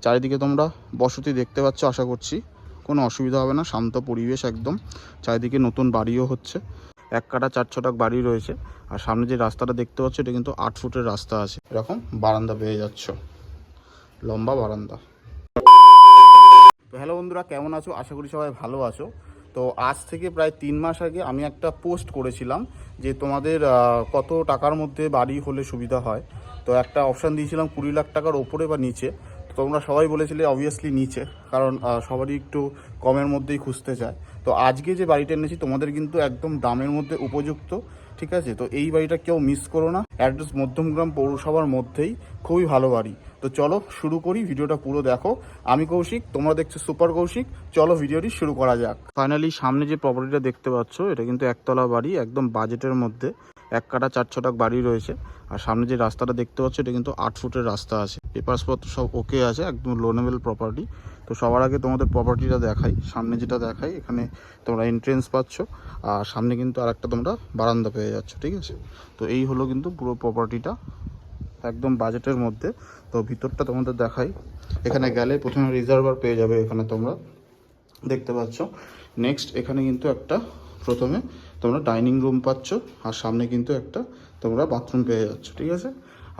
চারিদিকে তোমরা বসতি দেখতে পাচ্ছ, আশা করছি কোনো অসুবিধা হবে না, শান্ত পরিবেশ একদম। চারিদিকে নতুন বাড়িও হচ্ছে, এক কাটা 4 ছটাক বাড়ি রয়েছে। আর সামনে যে রাস্তাটা দেখতে পাচ্ছ এটা কিন্তু 8 ফুটের রাস্তা আছে। এরকম বারান্দা পেয়ে যাচ্ছ, লম্বা বারান্দা। তো হ্যালো বন্ধুরা, কেমন আছো? আশা করি সবাই ভালো আছো। তো আজ থেকে প্রায় 3 মাস আগে আমি একটা পোস্ট করেছিলাম যে তোমাদের কত টাকার মধ্যে বাড়ি হলে সুবিধা হয়। তো একটা অপশান দিয়েছিলাম 20 লাখ টাকার ওপরে বা নিচে। তো তোমরা সবাই বলেছিলে অবভিয়াসলি নিচে, কারণ সবারই একটু কমের মধ্যেই খুঁজতে চায়। তো আজকে যে বাড়িটা এনেছি তোমাদের কিন্তু একদম দামের মধ্যে উপযুক্ত, ঠিক আছে? তো এই বাড়িটা কেউ মিস করো না। অ্যাড্রেস মধ্যমগ্রাম পৌরসভার মধ্যেই, খুবই ভালো বাড়ি। তো চলো শুরু করি, ভিডিওটা পুরো দেখো। আমি কৌশিক, তোমরা দেখছো সুপার কৌশিক। চলো ভিডিওটি শুরু করা যাক। ফাইনালি সামনে যে প্রপার্টিটা দেখতে পাচ্ছ এটা কিন্তু একতলা বাড়ি, একদম বাজেটের মধ্যে। এক কাটা 4 ছটাক বাড়ি রয়েছে। আর সামনে যে রাস্তাটা দেখতে পাচ্ছ এটা কিন্তু 8 ফুটের রাস্তা আছে, পেপারসপত্র সব ওকে আছে, একদম লোনেবল প্রপার্টি। তো সবার আগে তোমাদের প্রপার্টিটা দেখাই। সামনে যেটা দেখাই, এখানে তোমরা এন্ট্রেন্স পাচ্ছ, আর সামনে কিন্তু আরেকটা তোমরা বারান্দা পেয়ে যাচ্ছ, ঠিক আছে? তো এই হলো কিন্তু পুরো প্রপার্টিটা, একদম বাজেটের মধ্যে। তো ভিতরটা তোমাদের দেখাই। এখানে গেলে প্রথমে রিজার্ভার পেয়ে যাবে, এখানে তোমরা দেখতে পাচ্ছ। নেক্সট এখানে কিন্তু একটা প্রথমে তোমরা ডাইনিং রুম পাচ্ছ, আর সামনে কিন্তু একটা তোমরা বাথরুম পেয়ে যাচ্ছ, ঠিক আছে?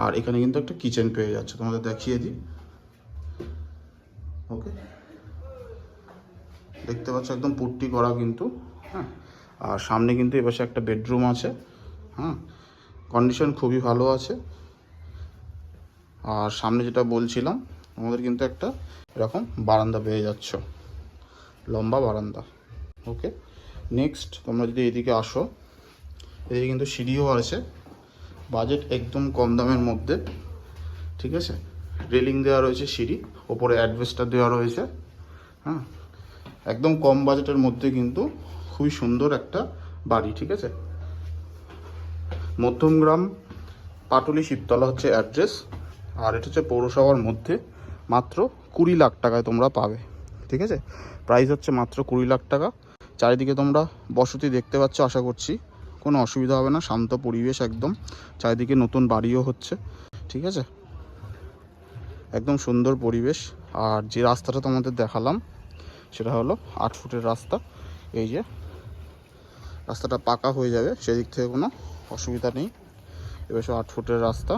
আর এখানে কিন্তু একটা কিচেন পেয়ে যাচ্ছ, তোমাদের দেখিয়ে দিই। ওকে, দেখতে পাচ্ছ একদম পুট্টি করা কিন্তু, হ্যাঁ। আর সামনে কিন্তু এপাশে একটা বেডরুম আছে, হ্যাঁ, কন্ডিশন খুবই ভালো আছে। আর সামনে যেটা বলছিলাম, আমাদের কিন্তু একটা এরকম বারান্দা পেয়ে যাচ্ছ, লম্বা বারান্দা। ওকে, নেক্সট তোমরা যদি এদিকে আসো, এদিকে কিন্তু সিঁড়িও আছে, বাজেট একদম কম দামের মধ্যে, ঠিক আছে? রেলিং দেওয়া রয়েছে, সিঁড়ি ওপরে অ্যাডভেস্টার দেওয়া রয়েছে, হ্যাঁ। একদম কম বাজেটের মধ্যে কিন্তু খুবই সুন্দর একটা বাড়ি, ঠিক আছে? মধ্যমগ্রাম পাটুলি শিবতলা হচ্ছে অ্যাড্রেস। আর এটা হচ্ছে পৌরসভার মধ্যে, মাত্র 20 লাখ টাকায় তোমরা পাবে, ঠিক আছে? প্রাইস হচ্ছে মাত্র 20 লাখ টাকা। চারিদিকে তোমরা বসতি দেখতে পাচ্ছ, আশা করছি কোনো অসুবিধা হবে না, শান্ত পরিবেশ একদম। চারিদিকে নতুন বাড়িও হচ্ছে, ঠিক আছে? একদম সুন্দর পরিবেশ। আর যে রাস্তাটা তোমাদের দেখালাম সেটা হলো 8 ফুটের রাস্তা। এই যে রাস্তাটা পাকা হয়ে যাবে, সেদিক থেকে কোনো অসুবিধা নেই। এবার 8 ফুটের রাস্তা,